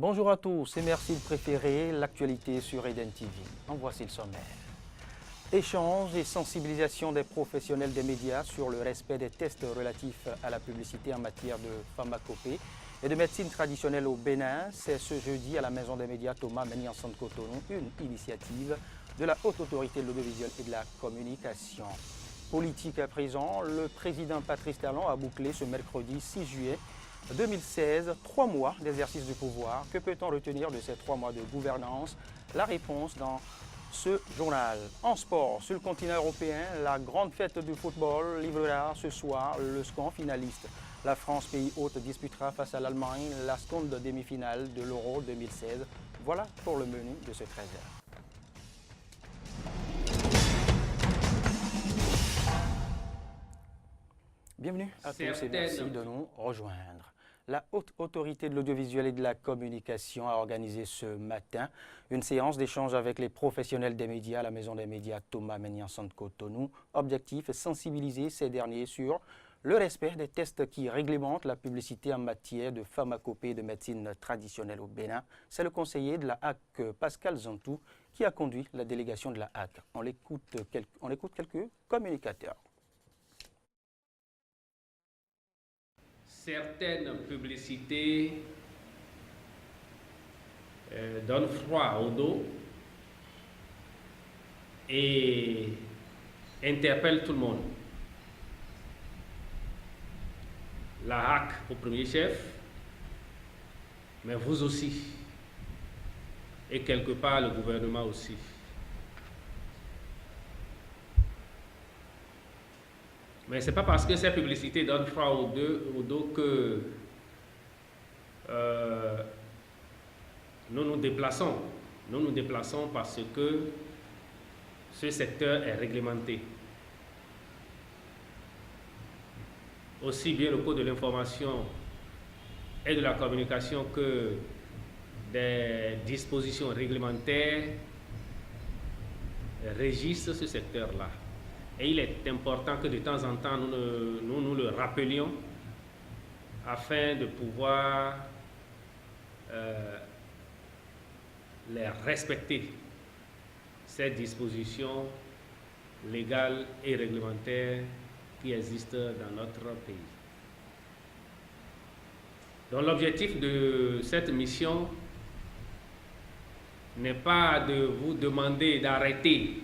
Bonjour à tous et merci de préférer l'actualité sur Eden TV. En voici le sommaire. Échange et sensibilisation des professionnels des médias sur le respect des tests relatifs à la publicité en matière de pharmacopée et de médecine traditionnelle au Bénin. C'est ce jeudi à la Maison des médias Thomas Meni en Centre-Cotonou, une initiative de la Haute Autorité de l'Audiovisuel et de la Communication. Politique à présent, le président Patrice Talon a bouclé ce mercredi 6 juillet 2016, 3 mois d'exercice du pouvoir. Que peut-on retenir de ces 3 mois de gouvernance? La réponse dans ce journal. En sport, sur le continent européen, la grande fête du football livrera ce soir le second finaliste. La France, pays hôte, disputera face à l'Allemagne la seconde demi-finale de l'Euro 2016. Voilà pour le menu de ce 13h. Bienvenue à tous et merci de nous rejoindre. La Haute Autorité de l'Audiovisuel et de la Communication a organisé ce matin une séance d'échange avec les professionnels des médias à la Maison des médias Thomas Meni en Centre-Cotonou. Objectif, sensibiliser ces derniers sur le respect des tests qui réglementent la publicité en matière de pharmacopée et de médecine traditionnelle au Bénin. C'est le conseiller de la HAC, Pascal Zantou, qui a conduit la délégation de la HAC. On écoute quelques communicateurs. Certaines publicités donnent froid au dos et interpellent tout le monde. La HAC au premier chef, mais vous aussi, et quelque part le gouvernement aussi. Mais ce n'est pas parce que ces publicités donnent froid au dos que nous nous déplaçons. Nous nous déplaçons parce que ce secteur est réglementé. Aussi bien le Code de l'information et de la communication que des dispositions réglementaires régissent ce secteur-là. Et il est important que de temps en temps, nous le rappelions afin de pouvoir les respecter, ces dispositions légales et réglementaires qui existent dans notre pays. Donc l'objectif de cette mission n'est pas de vous demander d'arrêter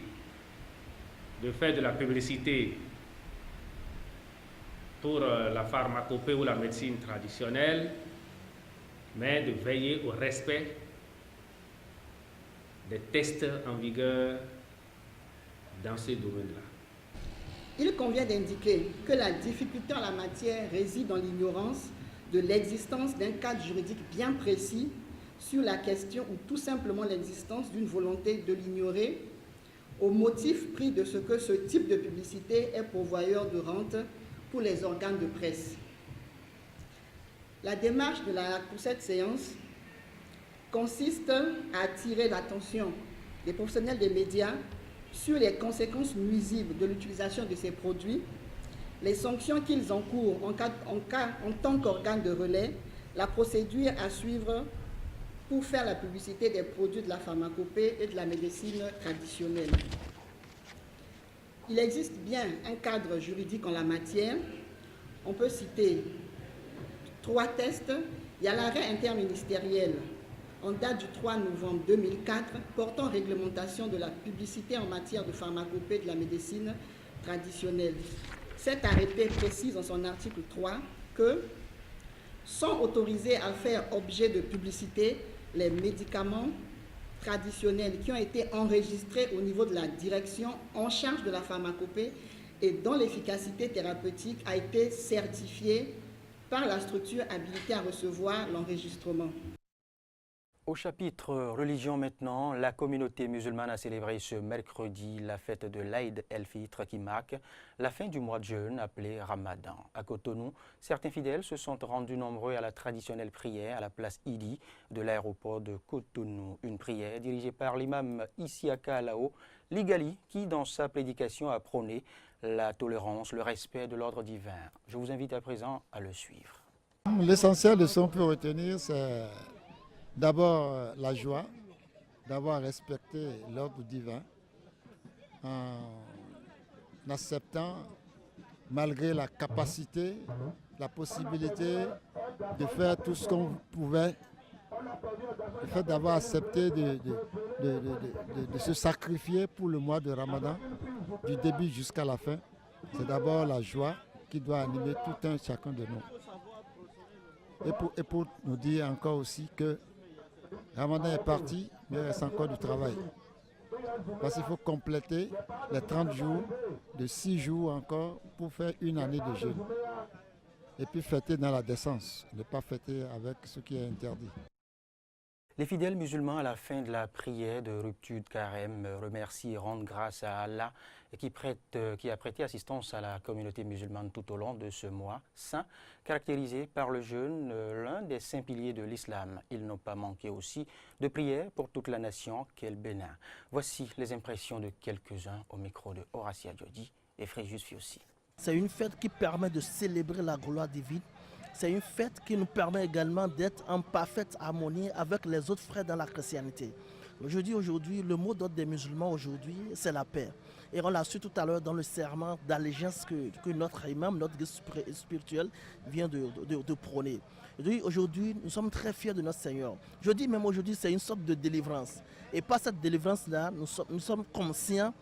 de faire de la publicité pour la pharmacopée ou la médecine traditionnelle, mais de veiller au respect des tests en vigueur dans ce domaine-là. Il convient d'indiquer que la difficulté en la matière réside dans l'ignorance de l'existence d'un cadre juridique bien précis sur la question ou tout simplement l'existence d'une volonté de l'ignorer au motif pris de ce que ce type de publicité est pourvoyeur de rente pour les organes de presse. La démarche de la HAC pour cette séance consiste à attirer l'attention des professionnels des médias sur les conséquences nuisibles de l'utilisation de ces produits, les sanctions qu'ils encourent en tant qu'organe de relais, la procédure à suivre pour faire la publicité des produits de la pharmacopée et de la médecine traditionnelle. Il existe bien un cadre juridique en la matière. On peut citer 3 tests. Il y a l'arrêt interministériel en date du 3 novembre 2004 portant réglementation de la publicité en matière de pharmacopée et de la médecine traditionnelle. Cet arrêté précise en son article 3 que sont autorisés à faire objet de publicité les médicaments traditionnels qui ont été enregistrés au niveau de la direction en charge de la pharmacopée et dont l'efficacité thérapeutique a été certifiée par la structure habilitée à recevoir l'enregistrement. Au chapitre religion maintenant, la communauté musulmane a célébré ce mercredi la fête de l'Aïd el-Fitr qui marque la fin du mois de jeûne appelé Ramadan. À Cotonou, certains fidèles se sont rendus nombreux à la traditionnelle prière à la place Idi de l'aéroport de Cotonou. Une prière dirigée par l'imam Isiaka Alao Ligali qui, dans sa prédication, a prôné la tolérance, le respect de l'ordre divin. Je vous invite à présent à le suivre. L'essentiel de ce qu'on peut retenir, c'est D'abord, la joie d'avoir respecté l'ordre divin en acceptant, malgré la capacité, la possibilité de faire tout ce qu'on pouvait. Le fait d'avoir accepté de se sacrifier pour le mois de Ramadan, du début jusqu'à la fin, c'est d'abord la joie qui doit animer tout un chacun de nous. Et pour nous dire encore aussi que Ramadan est parti, mais il reste encore du travail. Parce qu'il faut compléter les 30 jours, de 6 jours encore, pour faire une année de jeûne. Et puis fêter dans la décence, ne pas fêter avec ce qui est interdit. Les fidèles musulmans, à la fin de la prière de rupture de carême, remercient et rendent grâce à Allah qui a prêté assistance à la communauté musulmane tout au long de ce mois saint, caractérisé par le jeûne, l'un des 5 piliers de l'islam. Ils n'ont pas manqué aussi de prières pour toute la nation qu'est le Bénin. Voici les impressions de quelques-uns au micro de Horacia Diodi et Fréjus Fiossi. C'est une fête qui permet de célébrer la gloire divine. C'est une fête qui nous permet également d'être en parfaite harmonie avec les autres frères dans la chrétienté. Je dis aujourd'hui, le mot d'ordre des musulmans aujourd'hui, c'est la paix. Et on l'a su tout à l'heure dans le serment d'allégeance que notre imam, notre guide spirituel vient de prôner. Aujourd'hui, nous sommes très fiers de notre Seigneur. Je dis même aujourd'hui, c'est une sorte de délivrance. Et par cette délivrance-là, nous sommes conscients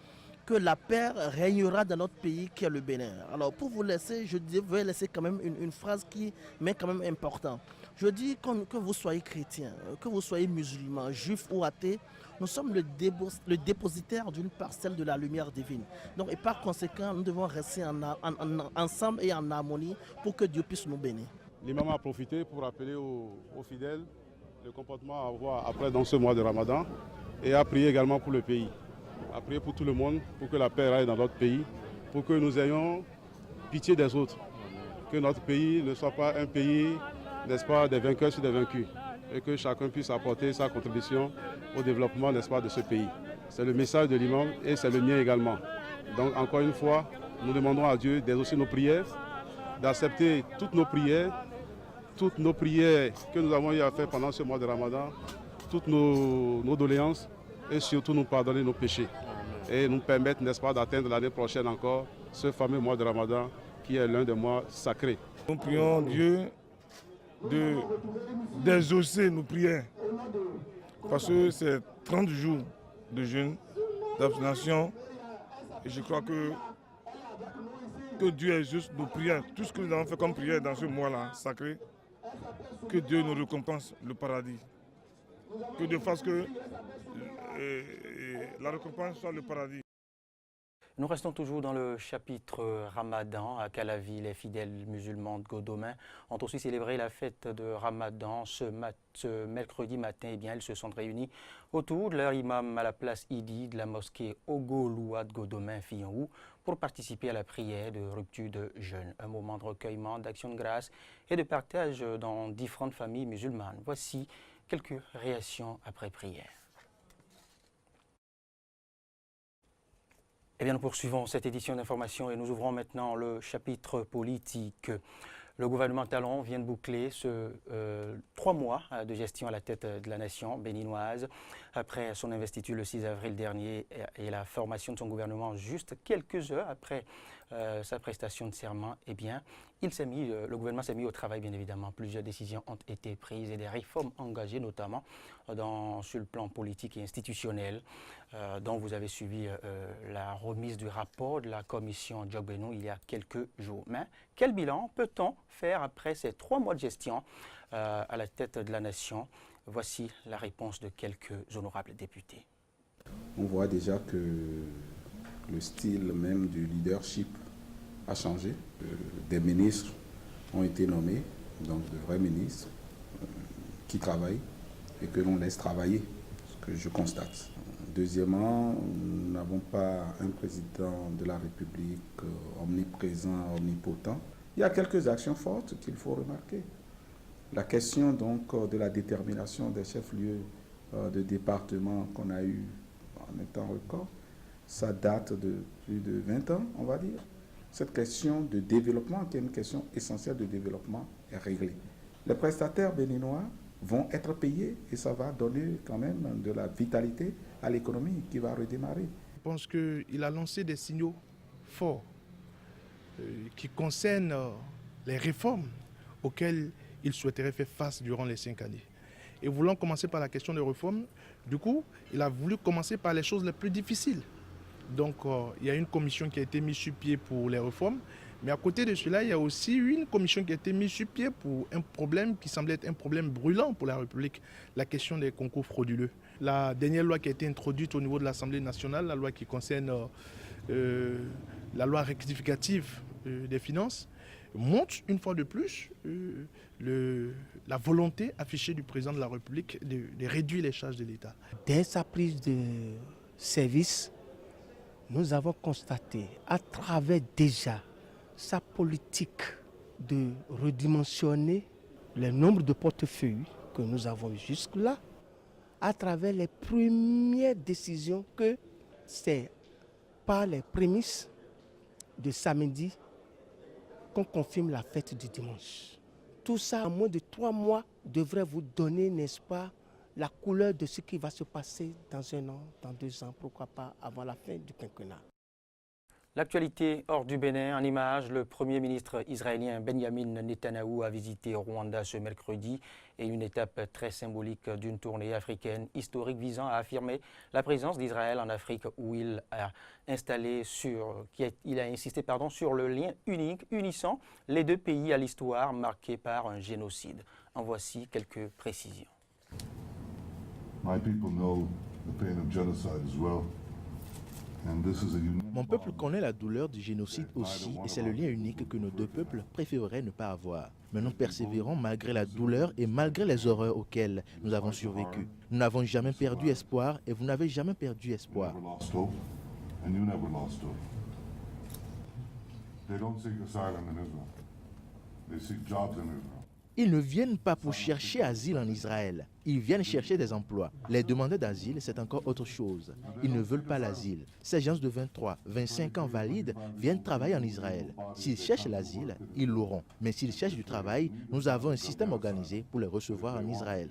que la paix régnera dans notre pays qui est le Bénin. Alors pour vous laisser, je vais laisser quand même une phrase qui m'est quand même importante. Je dis que vous soyez chrétien, que vous soyez musulman, juif ou athée, nous sommes le dépositaire d'une parcelle de la lumière divine. Donc, et par conséquent, nous devons rester ensemble et en harmonie pour que Dieu puisse nous bénir. L'imam a profité pour rappeler aux fidèles le comportement à avoir après dans ce mois de Ramadan et a prié également pour le pays. À prier pour tout le monde, pour que la paix règne dans notre pays, pour que nous ayons pitié des autres, que notre pays ne soit pas un pays, n'est-ce pas, des vainqueurs sur des vaincus, et que chacun puisse apporter sa contribution au développement, n'est-ce pas, de ce pays. C'est le message de l'imam et c'est le mien également. Donc encore une fois, nous demandons à Dieu d'exaucer nos prières, d'accepter toutes nos prières que nous avons eu à faire pendant ce mois de Ramadan, toutes nos doléances, et surtout nous pardonner nos péchés et nous permettre, n'est-ce pas, d'atteindre l'année prochaine encore ce fameux mois de Ramadan qui est l'un des mois sacrés. Nous prions Dieu d'exaucer nos prières parce que c'est 30 jours de jeûne, d'abstinence et je crois que Dieu exauce nos prières, tout ce que nous avons fait comme prière dans ce mois-là sacré, que Dieu nous récompense le paradis, que de façon que la récompense soit le paradis. Nous restons toujours dans le chapitre Ramadan. À Calavi, les fidèles musulmans de Godomain ont aussi célébré la fête de Ramadan ce mercredi matin. Eh bien, ils se sont réunis autour de leur imam à la place Idi de la mosquée Ogoloua de Godomain-Fillon pour participer à la prière de rupture de jeûne. Un moment de recueillement, d'action de grâce et de partage dans différentes familles musulmanes. Voici quelques réactions après prière. Eh bien, nous poursuivons cette édition d'information et nous ouvrons maintenant le chapitre politique. Le gouvernement Talon vient de boucler 3 mois de gestion à la tête de la nation béninoise. Après son investiture le 6 avril dernier et la formation de son gouvernement juste quelques heures après sa prestation de serment, eh bien, le gouvernement s'est mis au travail, bien évidemment. Plusieurs décisions ont été prises et des réformes engagées, notamment sur le plan politique et institutionnel, dont vous avez suivi la remise du rapport de la commission Djogbenou il y a quelques jours. Mais quel bilan peut-on faire après ces 3 mois de gestion à la tête de la nation? Voici la réponse de quelques honorables députés. On voit déjà que le style même du leadership a changé. Des ministres ont été nommés, donc de vrais ministres qui travaillent et que l'on laisse travailler, ce que je constate. Deuxièmement, nous n'avons pas un président de la République omniprésent, omnipotent. Il y a quelques actions fortes qu'il faut remarquer. La question donc de la détermination des chefs-lieux de département qu'on a eu en un temps record, ça date de plus de 20 ans, on va dire. Cette question de développement, qui est une question essentielle de développement, est réglée. Les prestataires béninois vont être payés et ça va donner quand même de la vitalité à l'économie qui va redémarrer. Je pense qu'il a lancé des signaux forts qui concernent les réformes auxquelles il souhaiterait faire face durant les 5 années. Et voulant commencer par la question des réformes, du coup, il a voulu commencer par les choses les plus difficiles. Donc, il y a une commission qui a été mise sur pied pour les réformes. Mais à côté de cela, il y a aussi une commission qui a été mise sur pied pour un problème qui semblait être un problème brûlant pour la République, la question des concours frauduleux. La dernière loi qui a été introduite au niveau de l'Assemblée nationale, la loi qui concerne la loi rectificative des finances, montre une fois de plus la volonté affichée du président de la République de réduire les charges de l'État. Dès sa prise de service, nous avons constaté à travers déjà sa politique de redimensionner le nombre de portefeuilles que nous avons jusque-là, à travers les premières décisions que c'est par les prémices de samedi qu'on confirme la fête du dimanche. Tout ça, en moins de 3 mois, devrait vous donner, n'est-ce pas, la couleur de ce qui va se passer dans 1 an, dans 2 ans, pourquoi pas avant la fin du quinquennat. L'actualité hors du Bénin, en images, le Premier ministre israélien Benjamin Netanyahou a visité Rwanda ce mercredi et une étape très symbolique d'une tournée africaine historique visant à affirmer la présence d'Israël en Afrique où il a insisté sur le lien unique unissant les 2 pays à l'histoire marquée par un génocide. En voici quelques précisions. My people know the pain of genocide as well. Mon peuple connaît la douleur du génocide aussi et c'est le lien unique que nos 2 peuples préféreraient ne pas avoir. Mais nous persévérons malgré la douleur et malgré les horreurs auxquelles nous avons survécu. Nous n'avons jamais perdu espoir et vous n'avez jamais perdu espoir. Ils ne viennent pas pour chercher asile en Israël. Ils viennent chercher des emplois. Les demandeurs d'asile, c'est encore autre chose. Ils ne veulent pas l'asile. Ces gens de 23, 25 ans valides viennent travailler en Israël. S'ils cherchent l'asile, ils l'auront. Mais s'ils cherchent du travail, nous avons un système organisé pour les recevoir en Israël.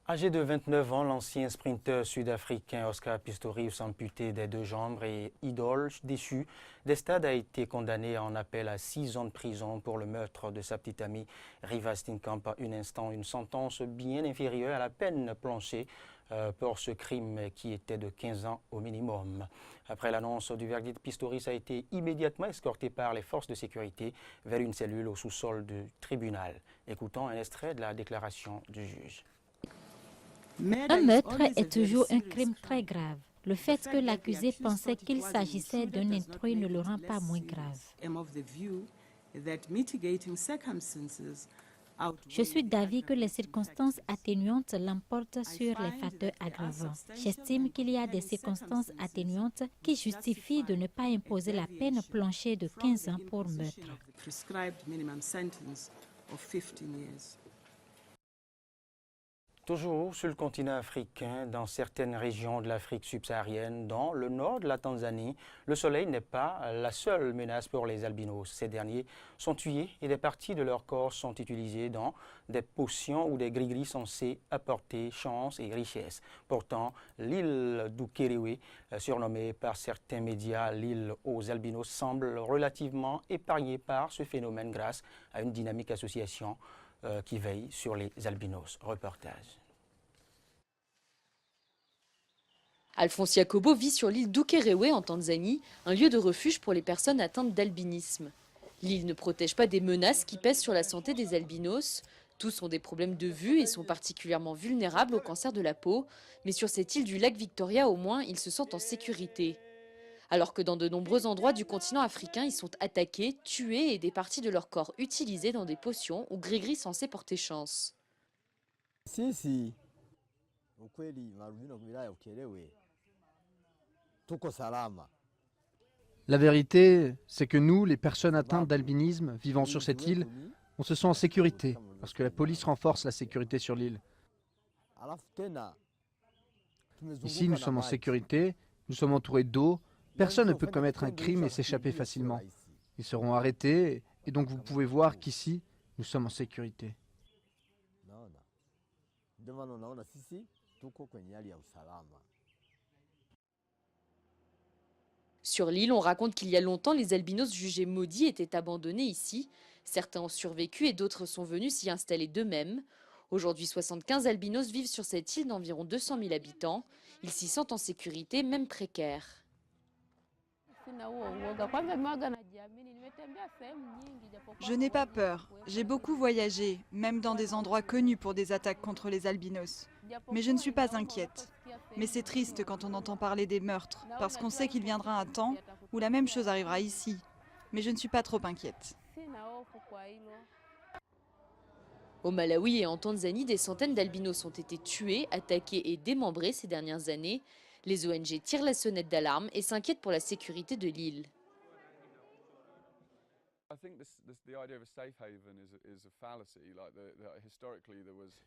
Âgé de 29 ans, l'ancien sprinteur sud-africain Oscar Pistorius, amputé des 2 jambes et idole déchu des stades, a été condamné en appel à 6 ans de prison pour le meurtre de sa petite amie Riva Steenkamp. Une sentence bien inférieure à la peine planchée pour ce crime qui était de 15 ans au minimum. Après l'annonce du verdict, Pistorius a été immédiatement escorté par les forces de sécurité vers une cellule au sous-sol du tribunal. Écoutons un extrait de la déclaration du juge. Un meurtre est toujours un crime très grave. Le fait que l'accusé pensait qu'il s'agissait d'un intrus ne le rend pas moins grave. Je suis d'avis que les circonstances atténuantes l'emportent sur les facteurs aggravants. J'estime qu'il y a des circonstances atténuantes qui justifient de ne pas imposer la peine planchée de 15 ans pour meurtre. Toujours sur le continent africain, dans certaines régions de l'Afrique subsaharienne, dont le nord de la Tanzanie, le soleil n'est pas la seule menace pour les albinos. Ces derniers sont tués et des parties de leur corps sont utilisées dans des potions ou des gris-gris censés apporter chance et richesse. Pourtant, l'île d'Ukerewe, surnommée par certains médias l'île aux albinos, semble relativement épargnée par ce phénomène grâce à une dynamique association qui veille sur les albinos. Reportage. Alphonse Yacobo vit sur l'île d'Ukerewe en Tanzanie, un lieu de refuge pour les personnes atteintes d'albinisme. L'île ne protège pas des menaces qui pèsent sur la santé des albinos. Tous ont des problèmes de vue et sont particulièrement vulnérables au cancer de la peau. Mais sur cette île du lac Victoria, au moins, ils se sentent en sécurité. Alors que dans de nombreux endroits du continent africain, ils sont attaqués, tués et des parties de leur corps utilisées dans des potions ou gris-gris censés porter chance. La vérité, c'est que nous, les personnes atteintes d'albinisme vivant sur cette île, on se sent en sécurité parce que la police renforce la sécurité sur l'île. Ici, nous sommes en sécurité, nous sommes entourés d'eau. Personne ne peut commettre un crime et s'échapper facilement. Ils seront arrêtés et donc vous pouvez voir qu'ici, nous sommes en sécurité. Sur l'île, on raconte qu'il y a longtemps, les albinos jugés maudits étaient abandonnés ici. Certains ont survécu et d'autres sont venus s'y installer d'eux-mêmes. Aujourd'hui, 75 albinos vivent sur cette île d'environ 200 000 habitants. Ils s'y sentent en sécurité, même précaire. Je n'ai pas peur. J'ai beaucoup voyagé, même dans des endroits connus pour des attaques contre les albinos. Mais je ne suis pas inquiète. Mais c'est triste quand on entend parler des meurtres, parce qu'on sait qu'il viendra un temps où la même chose arrivera ici. Mais je ne suis pas trop inquiète. Au Malawi et en Tanzanie, des centaines d'albinos ont été tués, attaqués et démembrés ces dernières années. Les ONG tirent la sonnette d'alarme et s'inquiètent pour la sécurité de l'île.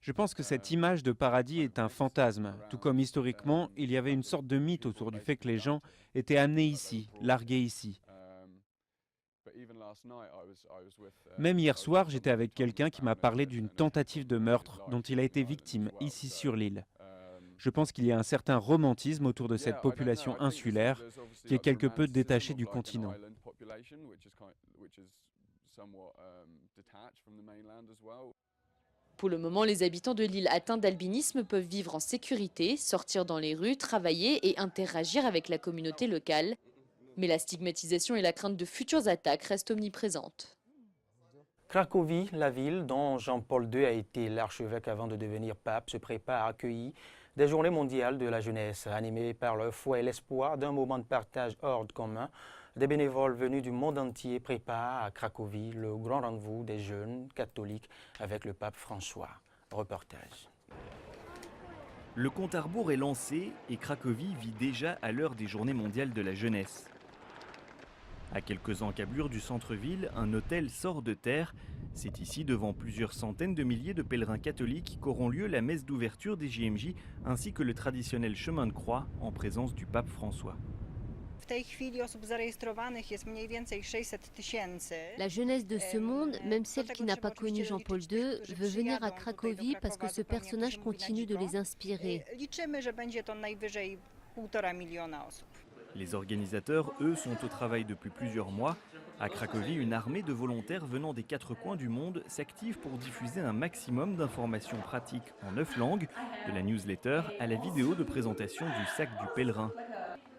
Je pense que cette image de paradis est un fantasme, tout comme historiquement, il y avait une sorte de mythe autour du fait que les gens étaient amenés ici, largués ici. Même hier soir, j'étais avec quelqu'un qui m'a parlé d'une tentative de meurtre dont il a été victime ici sur l'île. Je pense qu'il y a un certain romantisme autour de cette population insulaire qui est quelque peu détachée du continent. Pour le moment, les habitants de l'île atteints d'albinisme peuvent vivre en sécurité, sortir dans les rues, travailler et interagir avec la communauté locale. Mais la stigmatisation et la crainte de futures attaques restent omniprésentes. Cracovie, la ville dont Jean-Paul II a été l'archevêque avant de devenir pape, se prépare à accueillir des journées mondiales de la jeunesse, animées par le fouet et l'espoir d'un moment de partage hors de commun. Des bénévoles venus du monde entier préparent à Cracovie le grand rendez-vous des jeunes catholiques avec le pape François. Reportage. Le compte à rebours est lancé et Cracovie vit déjà à l'heure des journées mondiales de la jeunesse. À quelques encablures du centre-ville, un hôtel sort de terre. C'est ici, devant plusieurs centaines de milliers de pèlerins catholiques, qu'auront lieu la messe d'ouverture des JMJ ainsi que le traditionnel chemin de croix en présence du pape François. La jeunesse de ce monde, même celle qui n'a pas connu Jean-Paul II, veut venir à Cracovie parce que ce personnage continue de les inspirer. Les organisateurs, eux, sont au travail depuis plusieurs mois. À Cracovie, une armée de volontaires venant des 4 coins du monde s'active pour diffuser un maximum d'informations pratiques en 9 langues, de la newsletter à la vidéo de présentation du sac du pèlerin.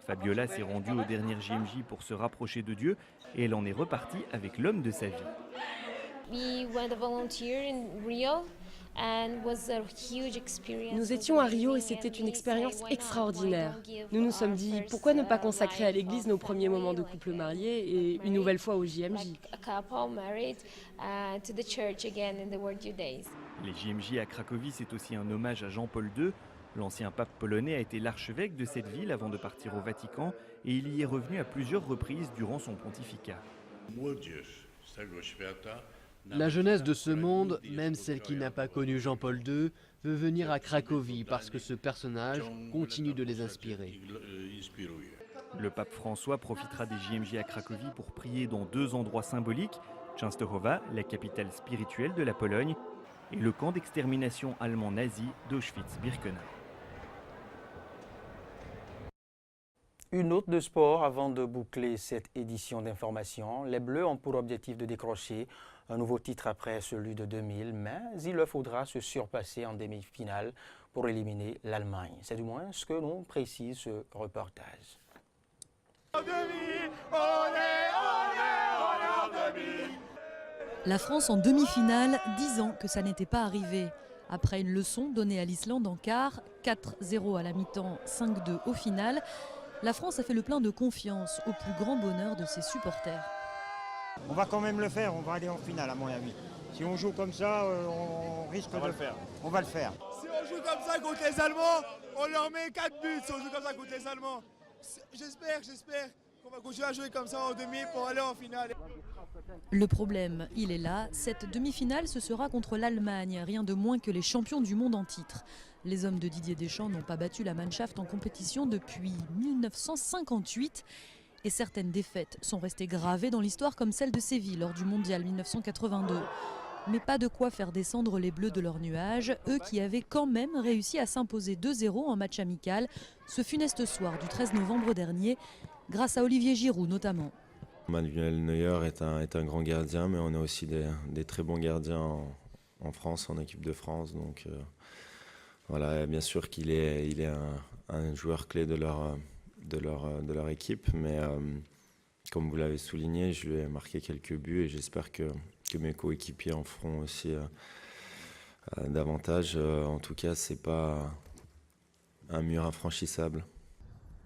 Fabiola s'est rendue aux dernières JMJ pour se rapprocher de Dieu et elle en est repartie avec l'homme de sa vie. Nous étions à Rio et c'était une expérience extraordinaire. Nous nous sommes dit, pourquoi ne pas consacrer à l'Église nos premiers moments de couple marié et une nouvelle fois au JMJ. Les JMJ à Cracovie, c'est aussi un hommage à Jean-Paul II. L'ancien pape polonais a été l'archevêque de cette ville avant de partir au Vatican et il y est revenu à plusieurs reprises durant son pontificat. La jeunesse de ce monde, même celle qui n'a pas connu Jean-Paul II, veut venir à Cracovie parce que ce personnage continue de les inspirer. Le pape François profitera des JMJ à Cracovie pour prier dans 2 endroits symboliques, Częstochowa, la capitale spirituelle de la Pologne, et le camp d'extermination allemand nazi d'Auschwitz-Birkenau. Une note de sport avant de boucler cette édition d'information. Les Bleus ont pour objectif de décrocher un nouveau titre après celui de 2000, mais il leur faudra se surpasser en demi-finale pour éliminer l'Allemagne. C'est du moins ce que nous précise ce reportage. La France en demi-finale, 10 ans que ça n'était pas arrivé. Après une leçon donnée à l'Islande en quart, 4-0 à la mi-temps, 5-2 au final, la France a fait le plein de confiance au plus grand bonheur de ses supporters. On va quand même le faire, on va aller en finale à mon avis. Si on joue comme ça, on risque de le faire. On va le faire. Si on joue comme ça contre les Allemands, on leur met 4 buts si on joue comme ça contre les Allemands. J'espère qu'on va continuer à jouer comme ça en demi pour aller en finale. Le problème, il est là, cette demi-finale ce sera contre l'Allemagne, rien de moins que les champions du monde en titre. Les hommes de Didier Deschamps n'ont pas battu la Mannschaft en compétition depuis 1958. Et certaines défaites sont restées gravées dans l'histoire comme celle de Séville lors du Mondial 1982. Mais pas de quoi faire descendre les Bleus de leur nuage, eux qui avaient quand même réussi à s'imposer 2-0 en match amical ce funeste soir du 13 novembre dernier, grâce à Olivier Giroud notamment. Manuel Neuer est un grand gardien, mais on a aussi des très bons gardiens en France, en équipe de France. Donc voilà, bien sûr qu'il est un joueur clé de leur équipe, mais comme vous l'avez souligné, je lui ai marqué quelques buts et j'espère que mes coéquipiers en feront aussi davantage. En tout cas, c'est pas un mur infranchissable.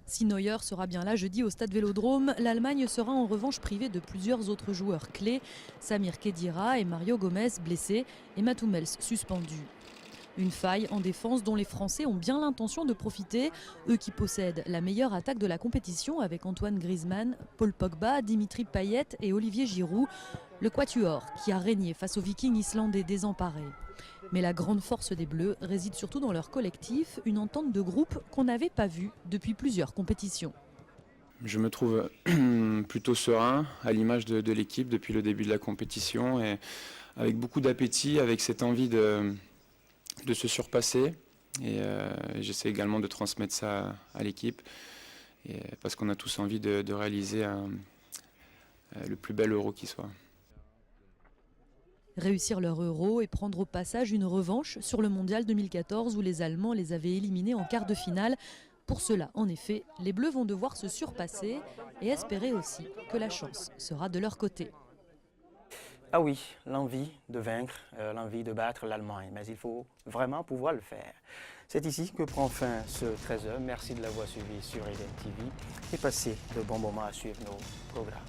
Si Neuer sera bien là jeudi au Stade Vélodrome, l'Allemagne sera en revanche privée de plusieurs autres joueurs clés, Samir Khedira et Mario Gomez blessés et Mats Hummels suspendu. Une faille en défense dont les Français ont bien l'intention de profiter, eux qui possèdent la meilleure attaque de la compétition avec Antoine Griezmann, Paul Pogba, Dimitri Payet et Olivier Giroud, le quatuor qui a régné face aux Vikings islandais désemparés. Mais la grande force des Bleus réside surtout dans leur collectif, une entente de groupe qu'on n'avait pas vue depuis plusieurs compétitions. Je me trouve plutôt serein, à l'image de l'équipe depuis le début de la compétition, et avec beaucoup d'appétit, avec cette envie de se surpasser. Et j'essaie également de transmettre ça à l'équipe, parce qu'on a tous envie de réaliser le plus bel Euro qui soit. Réussir leur Euro et prendre au passage une revanche sur le Mondial 2014 où les Allemands les avaient éliminés en quart de finale. Pour cela, en effet, les Bleus vont devoir se surpasser et espérer aussi que la chance sera de leur côté. Ah oui, l'envie de vaincre, l'envie de battre l'Allemagne, mais il faut vraiment pouvoir le faire. C'est ici que prend fin ce 13h. Merci de l'avoir suivi sur Eden TV et passez de bons moments à suivre nos programmes.